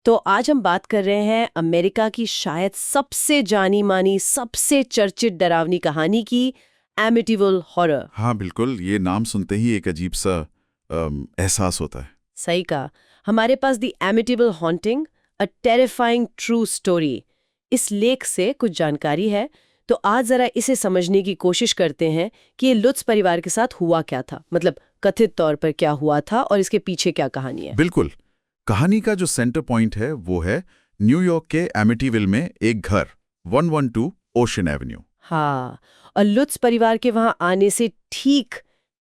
तो आज हम बात कर रहे हैं अमेरिका की शायद सबसे जानी मानी सबसे चर्चित डरावनी कहानी की, एमिटिवल हॉरर। हाँ बिल्कुल, ये नाम सुनते ही एक अजीब सा एहसास होता है। सही कहा। हमारे पास the Amityville haunting, a terrifying true story, इस लेख से कुछ जानकारी है। तो आज जरा इसे समझने की कोशिश करते हैं कि ये लुत्स परिवार के साथ हुआ क्या था, मतलब कथित तौर पर क्या हुआ था और इसके पीछे क्या कहानी है। बिल्कुल, कहानी का जो सेंटर पॉइंट है वो है न्यूयॉर्क के एमिटीविल में एक घर, 112 ओशन एवेन्यू। हाँ, और लुत्स परिवार के वहां आने से ठीक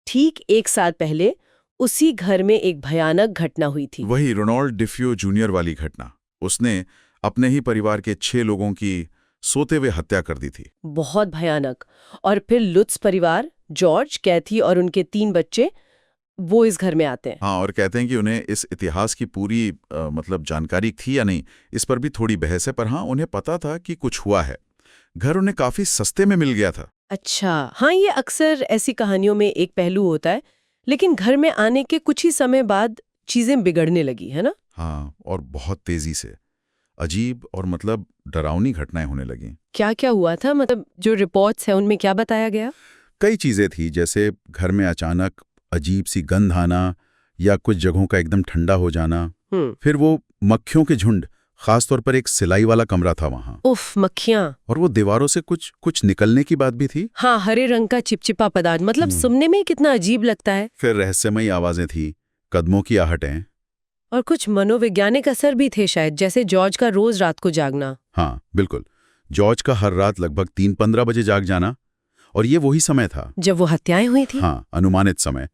ठीक एक साल पहले उसी घर में एक भयानक घटना हुई थी। वही रोनाल्ड डिफ्यू जूनियर वाली घटना। उसने अपने ही परिवार के 6 लोगों की सोते हुए हत्या कर दी थी। बहुत भयानक। और फिर लुत्स परिवार, जॉर्ज, कैथी और उनके 3 बच्चे, वो इस घर में आते हैं। हाँ, और कहते हैं कि उन्हें इस इतिहास की पूरी मतलब जानकारी थी या नहीं, इस पर भी थोड़ी बहस है, पर हाँ उन्हें पता था कि कुछ हुआ है। घर उन्हें काफी सस्ते में मिल गया था। अच्छा, हाँ, ये अक्सर ऐसी कहानियों में एक पहलू होता है, लेकिन घर में आने के कुछ ही समय बाद चीजें बिगड़ने लगी, है ना? हाँ, और बहुत तेजी से अजीब और मतलब डरावनी घटनाएं होने लगीं। क्या क्या हुआ था, मतलब जो रिपोर्ट्स हैं उनमें क्या बताया गया? कई चीजें थी, जैसे घर में अचानक अजीब सी गंध आना या कुछ जगहों का एकदम ठंडा हो जाना। फिर वो मक्खियों के झुंड, खासतौर पर एक सिलाई वाला कमरा था वहां। उफ, मक्खियां। और वो दीवारों से कुछ कुछ निकलने की बात भी थी। हाँ, हरे रंग का चिपचिपा पदार्थ, मतलब सुनने में कितना अजीब लगता है। फिर रहस्यमयी आवाजें थी, कदमों की आहटें। और कुछ मनोवैज्ञानिक असर भी थे शायद, जैसे जॉर्ज का रोज रात को जागना। हाँ बिल्कुल, जॉर्ज का हर रात लगभग 3:15 बजे जाग जाना, और ये वही समय था जब वो हत्याएं हुई थी। हाँ, अनुमानित समय।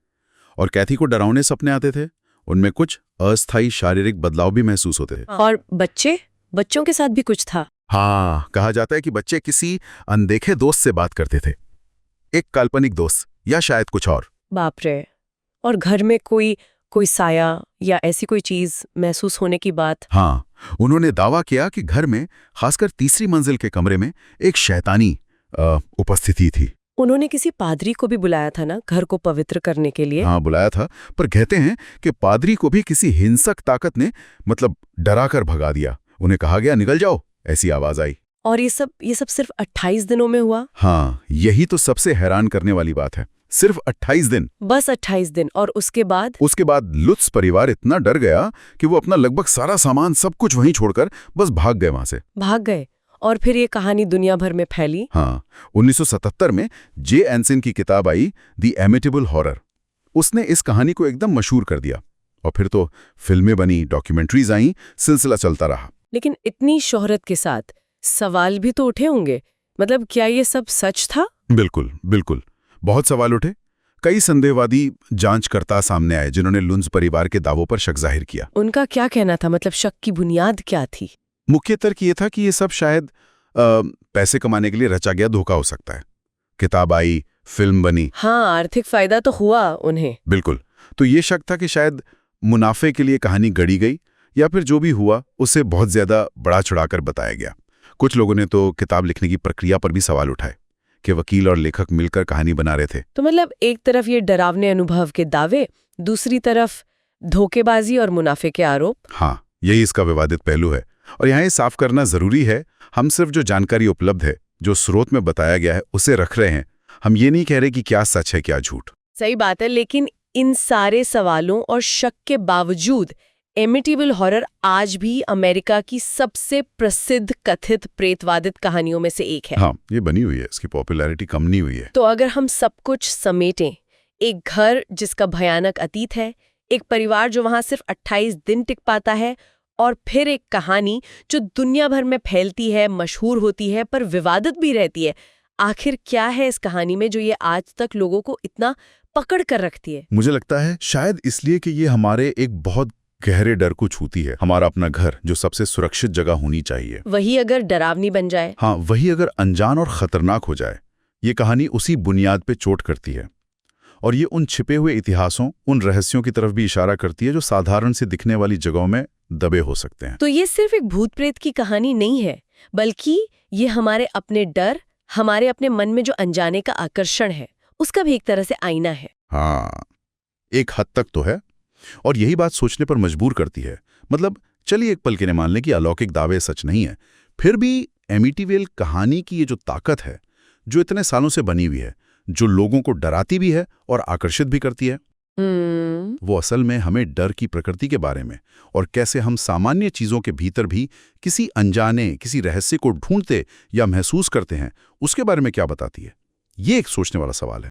और कैथी को डरावने सपने आते थे, उनमें कुछ अस्थायी शारीरिक बदलाव भी महसूस होते थे। और बच्चों के साथ भी कुछ था। हाँ, कहा जाता है कि बच्चे किसी अनदेखे दोस्त से बात करते थे, एक काल्पनिक दोस्त या शायद कुछ और। बाप रे। और घर में कोई साया या ऐसी कोई चीज महसूस होने की बात। हाँ, उन्होंने दावा किया कि घर में, खासकर तीसरी मंजिल के कमरे में, एक शैतानी उपस्थिति थी। उन्होंने किसी पादरी को भी बुलाया था ना, घर को पवित्र करने के लिए। हाँ, बुलाया था, पर कहते हैं कि पादरी को भी किसी हिंसक ताकत ने मतलब डरा कर भगा दिया। उन्हें कहा गया, निकल जाओ, ऐसी आवाज आई। और ये सब सिर्फ 28 दिनों में हुआ। हाँ, यही तो सबसे हैरान करने वाली बात है, सिर्फ 28 दिन। बस 28 दिन। और उसके बाद लुत्स परिवार इतना डर गया कि वो अपना लगभग सारा सामान, सब कुछ वहीं छोड़कर बस भाग गए, वहां से भाग गए। और फिर ये कहानी दुनिया भर में फैली। हाँ, 1977 में जे एंसिन की किताब आई, द एमिटिबल हॉरर। उसने इस कहानी को एकदम मशहूर कर दिया, और फिर तो फिल्में बनी, डॉक्यूमेंट्रीज आई, सिलसिला चलता रहा। लेकिन इतनी शोहरत के साथ सवाल भी तो उठे होंगे, मतलब क्या ये सब सच था? बिल्कुल बिल्कुल, बहुत सवाल उठे। कई संदेहवादी जांचकर्ता सामने आए जिन्होंने लुंज परिवार के दावों पर शक जाहिर किया। उनका क्या कहना था, मतलब शक की बुनियाद क्या थी? मुख्य तर्क ये था कि ये सब शायद पैसे कमाने के लिए रचा गया धोखा हो सकता है। किताब आई, फिल्म बनी। हाँ, आर्थिक फायदा तो हुआ उन्हें। बिल्कुल, तो ये शक था कि शायद मुनाफे के लिए कहानी गढ़ी गई, या फिर जो भी हुआ उसे बहुत ज्यादा बढ़ा चढ़ाकर बताया गया। कुछ लोगों ने तो किताब लिखने की प्रक्रिया पर भी सवाल उठाए कि वकील और लेखक मिलकर कहानी बना रहे थे। तो मतलब एक तरफ ये डरावने अनुभव के दावे, दूसरी तरफ धोखेबाजी और मुनाफे के आरोप। हाँ, यही इसका विवादित पहलू है। और यहाँ ये साफ करना जरूरी है, हम सिर्फ जो जानकारी उपलब्ध है, जो स्रोत में बताया गया है, उसे रख रहे हैं। हम ये नहीं कह रहे कि क्या सच है क्या झूठ। सही बात है, लेकिन इन सारे सवालों और शक के बावजूद एमिटिबल हॉरर आज भी अमेरिका की सबसे प्रसिद्ध कथित प्रेतवादित कहानियों में से एक है। हाँ, ये बनी हुई है, इसकी पॉपुलैरिटी कम नहीं हुई है। तो अगर हम सब कुछ समेटें, एक घर जिसका भयानक अतीत है, एक परिवार जो वहां सिर्फ 28 दिन टिक पाता है, और फिर एक कहानी जो दुनिया भर में फैलती है, मशहूर होती है, पर विवादित भी रहती है। आखिर क्या है इस कहानी में जो ये आज तक लोगों को इतना पकड़ कर रखती है? मुझे लगता है शायद इसलिए कि ये हमारे एक बहुत गहरे डर को छूती है। हमारा अपना घर, जो सबसे सुरक्षित जगह होनी चाहिए, वही अगर डरावनी बन जाए। हाँ, वही अगर अनजान और खतरनाक हो जाए। ये कहानी उसी बुनियाद पे चोट करती है, और ये उन छिपे हुए इतिहासों, उन रहस्यों की तरफ भी इशारा करती है जो साधारण से दिखने वाली जगहों में दबे हो सकते हैं। तो ये सिर्फ एक भूत प्रेत की कहानी नहीं है, बल्कि ये हमारे अपने डर, हमारे अपने मन में जो अनजाने का आकर्षण है, उसका भी एक तरह से आईना है। हाँ, एक हद तक तो है, और यही बात सोचने पर मजबूर करती है। मतलब चलिए एक पल के लिए मान लें कि अलौकिक दावे सच नहीं है, फिर भी एमिटीवेल कहानी की ये जो ताकत है, जो इतने सालों से बनी हुई है, जो लोगों को डराती भी है और आकर्षित भी करती है, वो असल में हमें डर की प्रकृति के बारे में और कैसे हम सामान्य चीजों के भीतर भी किसी अनजाने, किसी रहस्य को ढूंढते या महसूस करते हैं, उसके बारे में क्या बताती है? ये एक सोचने वाला सवाल है।